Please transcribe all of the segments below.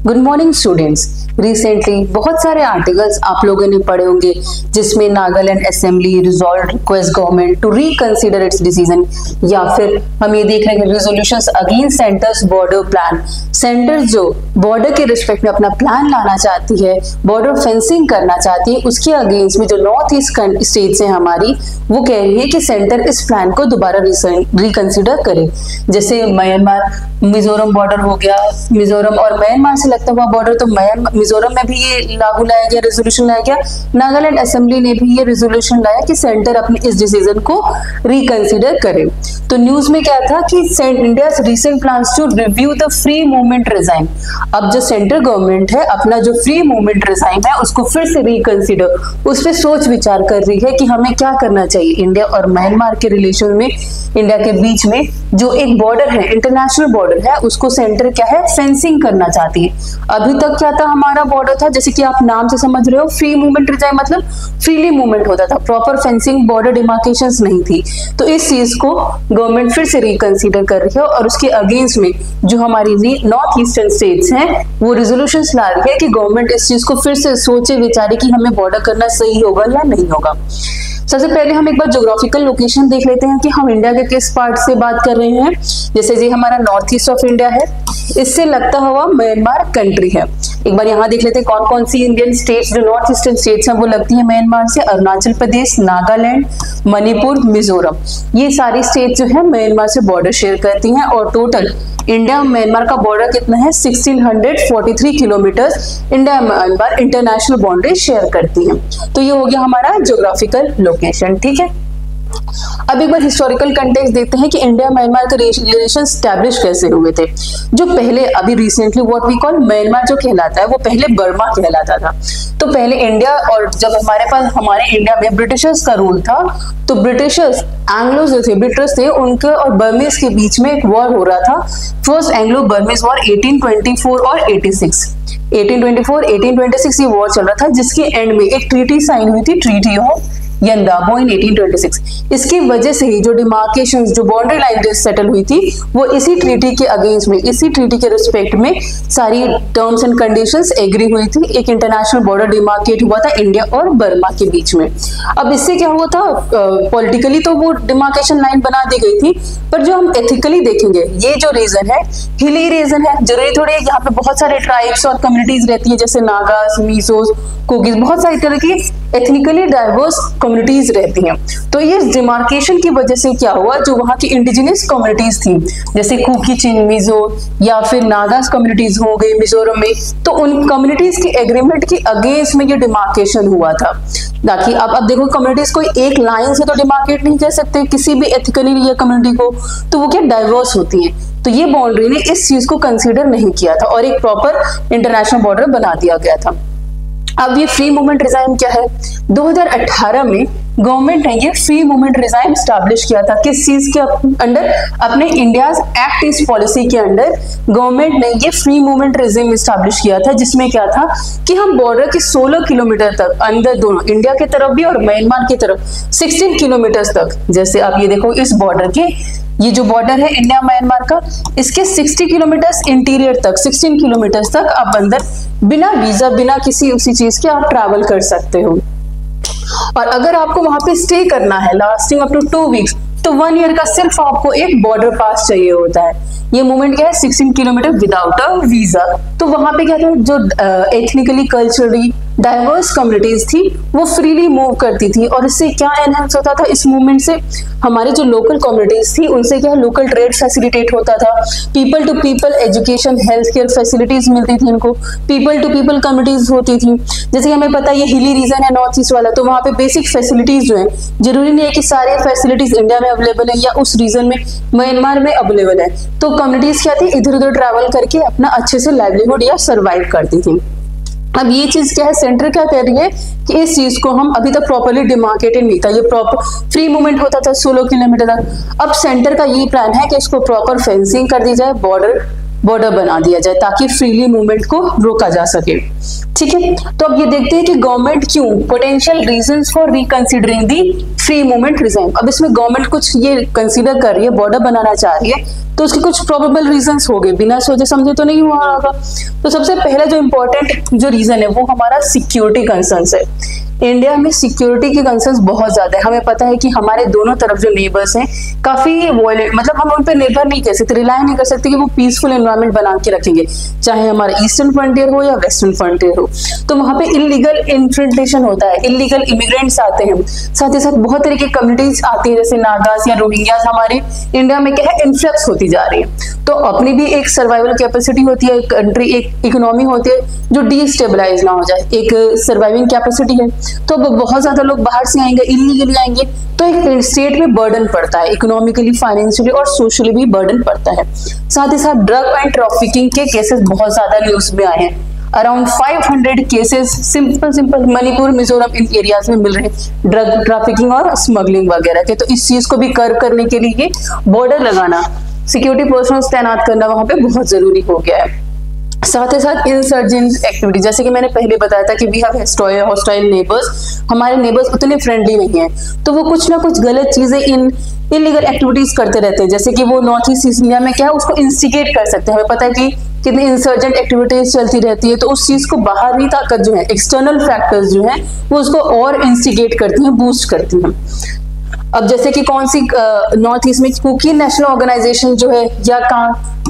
Good morning students. Recently बहुत सारे articles आप लोगों ने पढ़े होंगे जिसमें Nagaland assembly resolve request government to reconsider its decision, या फिर हम ये देख रहे हैं resolutions against centre's border plan. Centre जो बॉर्डर के रिस्पेक्ट में अपना प्लान लाना चाहती है, बॉर्डर फेंसिंग करना चाहती है, उसके अगेंस्ट में जो नॉर्थ ईस्ट स्टेट्स हैं हमारी, वो कह रही है कि सेंटर इस प्लान को दोबारा रिकंसीडर करे। जैसे म्यांमार मिजोरम बॉर्डर हो गया, मिजोरम और म्यांमार से लगता हुआ बॉर्डर, तो मिजोरम में भी ये लागू लाया गया, रेजोल्यूशन लाया गया। नागालैंड असेंबली ने भी ये रेजोल्यूशन लाया कि सेंटर अपने इस डिसीजन को रिकंसीडर करे। तो न्यूज में क्या था कि India recent plans to review the free movement regime. अब जो सेंट्रल गवर्नमेंट है अपना जो फ्री मूवमेंट रिजाइम है उसको फिर से रिकंसीडर, उस पर सोच विचार कर रही है कि हमें क्या करना चाहिए। इंडिया और म्यांमार के रिलेशन में, इंडिया के बीच में जो एक बॉर्डर है, इंटरनेशनल बॉर्डर है, उसको सेंटर क्या है, फेंसिंग करना चाहती है। अभी तक क्या था, हमारा बॉर्डर था, जैसे कि आप नाम से समझ रहे हो, फ्री मूवमेंट रिजाइम मतलब फ्रीली मूवमेंट होता था, प्रॉपर फेंसिंग बॉर्डर डिमार्केशंस नहीं थी। तो इस चीज को गवर्नमेंट फिर से रिकंसीडर कर रही है और उसके अगेंस्ट में जो हमारी नॉर्थ ईस्टर्न स्टेट्स हैं वो रिजोल्यूशंस ला रही है कि गवर्नमेंट इस चीज को फिर से सोचे विचारे कि हमें बॉर्डर करना सही होगा या नहीं होगा। सबसे पहले हम एक बार ज्योग्राफिकल लोकेशन देख लेते हैं कि हम इंडिया के किस पार्ट से बात कर रहे हैं। जैसे ये हमारा नॉर्थ ईस्ट ऑफ इंडिया है, इससे लगता हुआ म्यांमार कंट्री है। एक बार यहाँ देख लेते हैं कौन कौन सी इंडियन स्टेट्स जो नॉर्थ ईस्टर्न स्टेट्स हैं वो लगती है म्यांमार से। अरुणाचल प्रदेश, नागालैंड, मणिपुर, मिजोरम, ये सारी स्टेट जो है म्यांमार से बॉर्डर शेयर करती हैं। और टोटल इंडिया म्यांमार का बॉर्डर कितना है, 1643 kilometres India Myanmar international boundary share करती हैं। तो ये हो गया हमारा ज्योग्राफिकल लोकेशन, ठीक है। अब एक बार हिस्टोरिकल कंटेक्स्ट देखते हैं कि इंडिया म्यांमार के रिलेशन स्टैब्लिश कैसे हुए थे। जो पहले अभी recently what we call Myanmar जो कहलाता है वो पहले बर्मा कहलाता था। तो पहले इंडिया, और जब हमारे इंडिया में ब्रिटिशर्स का रूल था तो ब्रिटिशर्स, एंग्लोज जो थे, ब्रिटिश थे, उनके और बर्मीज के बीच में एक वॉर हो रहा था। फर्स्ट एंग्लो बर्मीज वॉर 1824 और 86, 1824-1826 ये वॉर चल रहा था, जिसके एंड में एक ट्रीटी साइन हुई थी, ट्रीटी ऑफ यंदाबो इन 1826। इसकी वजह से ही जो डिमार्केशंस, जो बाउंड्री लाइन सेटल हुई थी वो इसी ट्रीटी के अगेंस्ट में, इसी ट्रीटी के रिस्पेक्ट में सारी टर्म्स एंड कंडीशंस एग्री हुई थी। एक इंटरनेशनल बॉर्डर डिमार्केट हुआ था इंडिया और बर्मा के बीच में। अब इससे क्या हुआ था, पॉलिटिकली तो वो डिमार्केशन लाइन बना दी गई थी, पर जो हम एथिकली देखेंगे, ये जो रीजन है हिली रीजन है, जरूरी थोड़ी है, यहाँ पे बहुत सारे ट्राइब्स और कम्युनिटीज रहती है, जैसे नागास, मीजोस, कुकीज, बहुत सारी तरह की एथनिकली डाइवर्स कम्युनिटीज रहती हैं। तो ये डिमार्केशन की वजह से क्या हुआ, जो वहाँ की इंडिजिनियस कम्युनिटीज थी, जैसे कुकी, चिन, मिजो या फिर नागास कम्युनिटीज हो गई मिजोरम में, तो उन कम्युनिटीज की एग्रीमेंट के अगेंस्ट में ये डिमार्केशन हुआ था। ताकि अब देखो, कम्युनिटीज कोई एक लाइन से तो डिमार्केट नहीं कर सकते किसी भी एथिकली या कम्युनिटी को, तो वो क्या डाइवर्स होती है। तो ये बाउंड्री ने इस चीज को कंसीडर नहीं किया था और एक प्रॉपर इंटरनेशनल बॉर्डर बना दिया गया था। अब ये फ्री मूवमेंट रिजाइम क्या है, 2018 में गवर्नमेंट ने ये फ्री मूवमेंट रिजाइम स्टैब्लिश किया था। किस चीज के अंडर, अपने इंडियाज एक्ट ईस्ट पॉलिसी के अंडर गवर्नमेंट ने ये फ्री मूवमेंट रिजाइम स्टैब्लिश किया था, जिसमें क्या था कि हम बॉर्डर के 16 किलोमीटर तक अंदर, दोनों इंडिया की तरफ भी और म्यांमार की तरफ 16 किलोमीटर तक, जैसे आप ये देखो इस बॉर्डर के, ये जो बॉर्डर है इंडिया म्यांमार का, इसके 60 किलोमीटर इंटीरियर तक, 16 किलोमीटर तक आप अंदर बिना वीजा, बिना किसी उसी चीज के आप ट्रैवल कर सकते हो। और अगर आपको वहां पे स्टे करना है लास्टिंग अप टू 2 वीक्स, तो 1 ईयर का सिर्फ आपको एक बॉर्डर पास चाहिए होता है। ये मूवमेंट क्या है, 16 किलोमीटर विदाउट अ वीजा। तो वहां पे क्या था, जो एथनिकली कल्चरली डाइवर्स कम्युनिटीज थी वो फ्रीली मूव करती थी, और इससे क्या एनहांस होता था, इस मूवमेंट से हमारी जो लोकल कम्युनिटीज थी उनसे क्या लोकल ट्रेड फैसिलिटेट होता था, people to people education, health care facilities मिलती थी इनको, पीपल टू पीपल कम्युनिटीज होती थी। जैसे कि हमें पता है ये हिली रीजन है नॉर्थ ईस्ट वाला, तो वहाँ पे बेसिक फैसिलिटीज जो है, जरूरी नहीं है कि सारे फैसिलिटीज इंडिया में अवेलेबल है या उस रीजन में म्यांमार में अवेलेबल है। तो कम्युनिटीज क्या थी, इधर उधर ट्रैवल करके अपना अच्छे से लाइवलीहुड या सर्वाइव करती थी। अब ये चीज क्या है, सेंटर क्या कह रही है कि इस चीज को हम अभी तक प्रॉपर्ली डिमार्केटेड नहीं था, ये प्रॉपर फ्री मूवमेंट होता था 16 किलोमीटर तक। अब सेंटर का ये प्लान है कि इसको प्रॉपर फेंसिंग कर दी जाए, बॉर्डर बॉर्डर बना दिया जाए ताकि फ्रीली मूवमेंट को रोका जा सके। ठीक है, तो अब ये देखते हैं कि गवर्नमेंट क्यों, potential reasons for reconsidering the free movement regime. अब इसमें गवर्नमेंट कुछ ये कंसीडर कर रही है, बॉर्डर बनाना चाह रही है, तो उसके कुछ प्रोबेबल रीजंस हो गए, बिना सोचे समझे तो नहीं हुआ होगा। तो सबसे पहला जो इंपॉर्टेंट जो रीजन है वो हमारा सिक्योरिटी कंसर्न्स है। इंडिया में सिक्योरिटी के कंसर्न्स बहुत ज्यादा है। हमें पता है कि हमारे दोनों तरफ जो नेबर्स हैं काफी वॉयलेंट, मतलब हम उन पर निर्भर नहीं कर सकते, रिलाय नहीं कर सकते कि वो पीसफुल एनवायरनमेंट बना के रखेंगे, चाहे हमारा ईस्टर्न फ्रंटियर हो या वेस्टर्न फ्रंटियर हो। तो वहां पे इलीगल इन्फिल्ट्रेशन होता है, इलीगल इमिग्रेंट्स आते हैं, साथ ही साथ बहुत तरह की कम्युनिटीज आती है, जैसे नागास या रोहिंग्यास हमारे इंडिया में क्या है इन्फ्लक्स होती जा रही है। तो अपनी भी एक सर्वाइवल कैपेसिटी होती है, कंट्री एक इकोनॉमी होती है जो डिस्टेबलाइज ना हो जाए, एक सर्वाइविंग कैपेसिटी है। तो अब बहुत ज्यादा लोग बाहर से आएंगे, इलीगली आएंगे, तो एक स्टेट में बर्डन पड़ता है, इकोनॉमिकली, फाइनेंशियली और सोशली भी बर्डन पड़ता है। साथ ही साथ ड्रग एंड ट्रैफिकिंग के केसेस बहुत ज्यादा न्यूज में आए हैं। Around 500 cases simple Manipur, Mizoram इन एरियाज में मिल रहे हैं ड्रग ट्रैफिकिंग और स्मगलिंग वगैरह के। तो इस चीज को भी कर्व करने के लिए बॉर्डर लगाना, सिक्योरिटी पर्सनल तैनात करना वहां पे बहुत जरूरी हो गया है। साथ ही साथ इंसर्जेंट एक्टिविटी, जैसे कि मैंने पहले बताया था कि वी हैव हॉस्टाइल नेबर्स, हमारे नेबर्स उतने फ्रेंडली नहीं है, तो वो कुछ ना कुछ गलत चीजें इलीगल एक्टिविटीज करते रहते हैं। जैसे कि वो नॉर्थ ईस्ट इंडिया में क्या है उसको इंस्टिगेट कर सकते हैं। हमें पता है कि कितनी इंसर्जेंट एक्टिविटीज चलती रहती है, तो उस चीज को बाहरी ताकत जो है, एक्सटर्नल फैक्टर्स जो है वो उसको और इंस्टिगेट करती हैं, बूस्ट करती हैं। अब जैसे कि कौन सी नॉर्थ ईस्ट में कुकी नेशनल ऑर्गेनाइजेशन जो है, या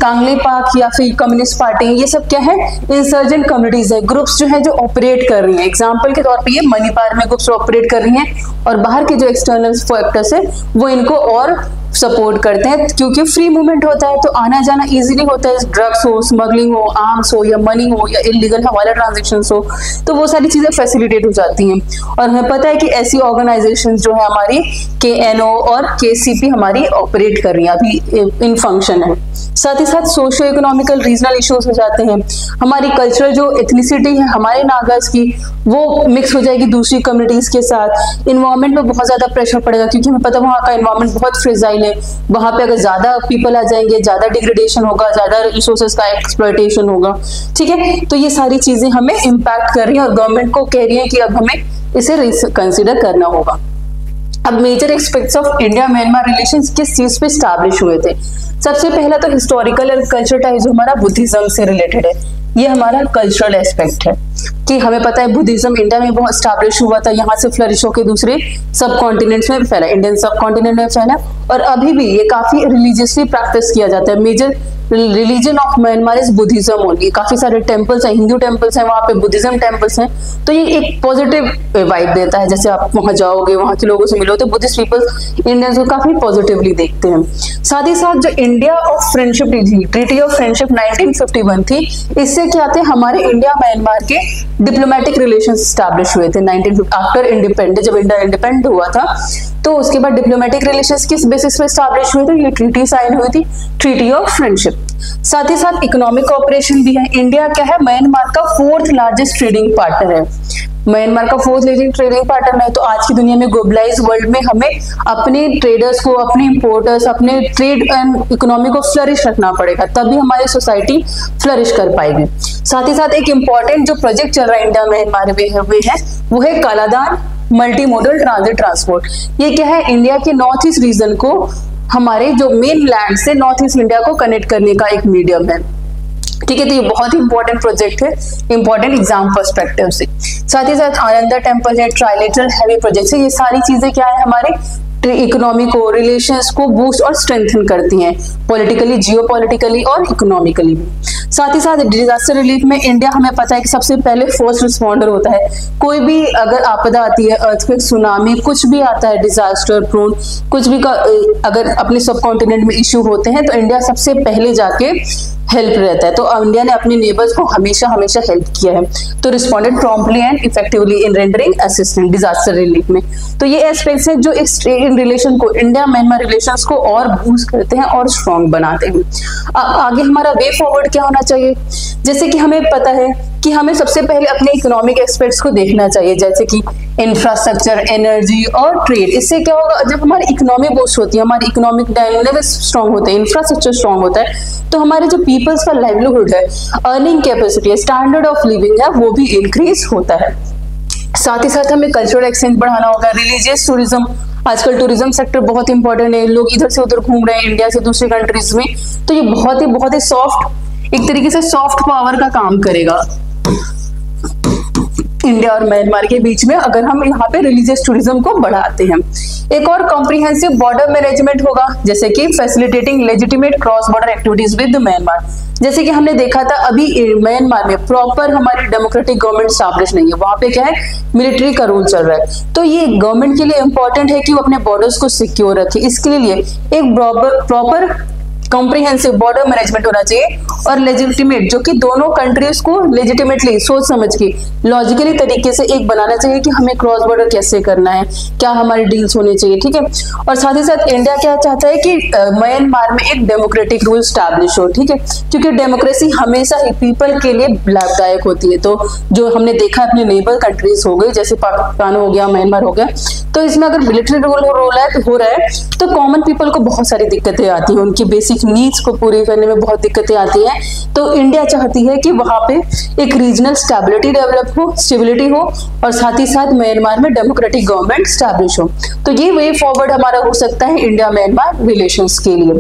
कांगले पाक या फिर कम्युनिस्ट पार्टी, ये सब क्या है इंसर्जेंट कम्युनिटीज है, ग्रुप्स जो है जो ऑपरेट कर रही हैं। एग्जांपल के तौर पे ये मणिपुर में ग्रुप्स ऑपरेट कर रही हैं और बाहर के जो एक्सटर्नल फैक्टर्स है वो इनको और सपोर्ट करते हैं, क्योंकि फ्री मूवमेंट होता है तो आना जाना इजीली होता है, ड्रग्स हो, स्मगलिंग हो, आर्म्स हो या मनी हो या इलीगल हवाला ट्रांजैक्शंस हो, तो वो सारी चीजें फैसिलिटेट हो जाती हैं। और हमें पता है कि ऐसी ऑर्गेनाइजेशन जो है हमारी KNO और KCP हमारी ऑपरेट कर रही है, अभी इन फंक्शन है। साथ ही साथ सोशियो इकोनॉमिकल रीजनल इश्यूज हो जाते हैं। हमारी कल्चरल जो एथनिसिटी है हमारे नागास की, वो मिक्स हो जाएगी दूसरी कम्युनिटीज के साथ। इन्वायरमेंट पे बहुत ज्यादा प्रेशर पड़ेगा, क्योंकि हमें पता है वहाँ का इन्वायरमेंट बहुत फ्रेजाइल है। वहां पे अगर ज्यादा पीपल आ जाएंगे, ज्यादा डिग्रेडेशन होगा, ज्यादा रिसोर्सेज का एक्सप्लॉयटेशन होगा। ठीक है, तो ये सारी चीजें हमें इम्पैक्ट कर रही है और गवर्नमेंट को कह रही है कि अब हमें इसे कंसिडर करना होगा। अब major aspects of India Myanmar relations किस चीज पे स्टैब्लिश हुए थे? सबसे पहला तो हिस्टोरिकल और कल्चर टाइज जो हमारा बुद्धिज्म से रिलेटेड है, ये हमारा कल्चरल एस्पेक्ट है कि हमें पता है बुद्धिज्म इंडिया में बहुत स्टैब्लिश हुआ था, यहाँ से फ्लरिश होकर दूसरे सब कॉन्टिनेंट्स में फैला, इंडियन सब कॉन्टिनेंट में फैला, और अभी भी ये काफी रिलीजियसली प्रैक्टिस किया जाता है। Major religion of Myanmar is Buddhism only. काफी सारे टेम्पल्स हैं, हिंदू टेम्पल्स हैं, वहाँ पे बुद्धिज्म टेम्पल्स हैं, तो ये एक पॉजिटिव वाइब देता है। जैसे आप वहाँ जाओगे, वहाँ के लोगों से मिलो, तो बुद्धिस्ट पीपल्स इंडियंस को काफी पॉजिटिवली देखते हैं। साथ ही साथ जो India of friendship treaty of friendship 1951 थी, इससे क्या थे हमारे इंडिया म्यांमार के डिप्लोमेटिक रिलेशन स्टैब्लिश हुए थे 1950 आफ्टर इंडिपेंडेंस। जब इंडिया इंडिपेंडेंट हुआ था तो उसके बाद डिप्लोमेटिक रिलेशंस किस बेसिस पे स्टैब्लिश हुए थे? ये ट्रीटी साइन हुई थी, ट्रीटी ऑफ फ्रेंडशिप। साथ ही साथ इकोनॉमिक कोऑपरेशन भी है। इंडिया क्या है म्यांमार का 4th लार्जेस्ट ट्रेडिंग पार्टनर है। म्यांमार का 4th लार्जेस्ट ट्रेडिंग पार्टनर है, तो आज की दुनिया में ग्लोबलाइज वर्ल्ड में हमें अपने ट्रेडर्स को, अपने इंपोर्टर्स, अपने ट्रेड एंड इकोनॉमी को फ्लरिश रखना पड़ेगा, तभी हमारी सोसाइटी फ्लरिश कर पाएगी। साथ ही साथ एक इंपॉर्टेंट जो प्रोजेक्ट चल रहा है इंडिया म्यांमार में वो है Kaladan multi modal transit transport. ये क्या है? इंडिया के नॉर्थ ईस्ट रीजन को हमारे जो मेन लैंड से नॉर्थ ईस्ट इंडिया को कनेक्ट करने का एक मीडियम है। ठीक है, तो ये बहुत ही इंपॉर्टेंट प्रोजेक्ट है, इंपॉर्टेंट एग्जाम पर्सपेक्टिव से। साथ ही साथ आनंदा टेम्पल है, ट्राइलेटरल हैवी प्रोजेक्ट है। ये सारी चीजें क्या है हमारे इकोनॉमी को, रिलेशंस को बूस्ट और स्ट्रेंथन करती हैं, पॉलिटिकली, जियोपॉलिटिकली और इकोनॉमिकली भी। साथ ही साथ डिजास्टर रिलीफ में इंडिया, हमें पता है कि सबसे पहले फर्स्ट रिस्पॉन्डर होता है। कोई भी अगर आपदा आती है, अर्थक्वेक, सुनामी, कुछ भी आता है, डिजास्टर प्रोन कुछ भी अगर अपने सब कॉन्टिनेंट में इश्यू होते हैं, तो इंडिया सबसे पहले जाके हेल्प रहता है। तो इंडिया ने अपने नेबर्स को हमेशा हेल्प किया है, तो responded promptly and effectively in rendering assistance disaster relief में। तो ये एस्पेक्ट्स हैं जो इन रिलेशन को, इंडिया म्यांमार रिलेशंस को और बूस्ट करते हैं और स्ट्रॉन्ग बनाते हैं। अब आगे हमारा वे फॉरवर्ड क्या होना चाहिए? जैसे कि हमें पता है कि हमें सबसे पहले अपने इकोनॉमिक एस्पेक्ट्स को देखना चाहिए, जैसे कि इंफ्रास्ट्रक्चर, एनर्जी और ट्रेड। इससे क्या होगा? जब हमारी इकोनॉमी बूस्ट होती है, हमारी इकोनॉमिक डायनेमिक्स स्ट्रॉन्ग होते हैं, इंफ्रास्ट्रक्चर स्ट्रॉन्ग होता है, तो हमारे जो पीपल्स का लाइवलीहुड है, अर्निंग कैपेसिटी है, स्टैंडर्ड ऑफ लिविंग है, वो भी इंक्रीज होता है। साथ ही साथ हमें कल्चरल एक्सचेंज बढ़ाना होगा, रिलीजियस टूरिज्म, आजकल टूरिज्म सेक्टर बहुत इंपॉर्टेंट है, लोग इधर से उधर घूम रहे हैं इंडिया से दूसरी कंट्रीज में, तो ये बहुत ही सॉफ्ट, एक तरीके से सॉफ्ट पावर का काम करेगा इंडिया और म्यांमार के बीच में, अगर हम यहाँ पे रिलीजियस टूरिज्म को बढ़ाते हैं। एक और कॉम्प्रिहेंसिव बॉर्डर मैनेजमेंट होगा, जैसे कि facilitating legitimate cross border activities with Myanmar. जैसे कि हमने देखा था अभी म्यांमार में प्रॉपर हमारी डेमोक्रेटिक गवर्नमेंट स्टैब्लिश नहीं है, वहां पे क्या है, मिलिट्री का रूल चल रहा है। तो ये गवर्नमेंट के लिए इंपॉर्टेंट है कि वो अपने बॉर्डर्स को सिक्योर रखे, इसके लिए एक प्रॉपर कॉम्प्रिहेंसिव बॉर्डर मैनेजमेंट होना चाहिए, और लेजिटिमेट, जो कि दोनों कंट्रीज को लेजिटिमेटली सोच समझ के लॉजिकली तरीके से एक बनाना चाहिए कि हमें क्रॉस बॉर्डर कैसे करना है, क्या हमारी डील्स होने चाहिए, ठीक है। और साथ ही साथ इंडिया क्या चाहता है कि म्यांमार में एक डेमोक्रेटिक रूल स्टैब्लिश हो, ठीक है, क्योंकि डेमोक्रेसी हमेशा ही पीपल के लिए लाभदायक होती है। तो जो हमने देखा अपने नेबर कंट्रीज हो गई, जैसे पाकिस्तान हो गया, म्यांमार हो गया, तो इसमें अगर मिलिट्री रूल हो रहा है तो कॉमन पीपल को बहुत सारी दिक्कतें आती है, उनकी बेसिक नीड्स को पूरी करने में बहुत दिक्कतें आती हैं। तो इंडिया चाहती है कि वहां पे एक रीजनल स्टेबिलिटी हो और साथ ही साथ म्यांमार में डेमोक्रेटिक गवर्नमेंट स्टैब्लिश हो। तो ये वे फॉरवर्ड हमारा हो सकता है इंडिया म्यांमार रिलेशंस के लिए।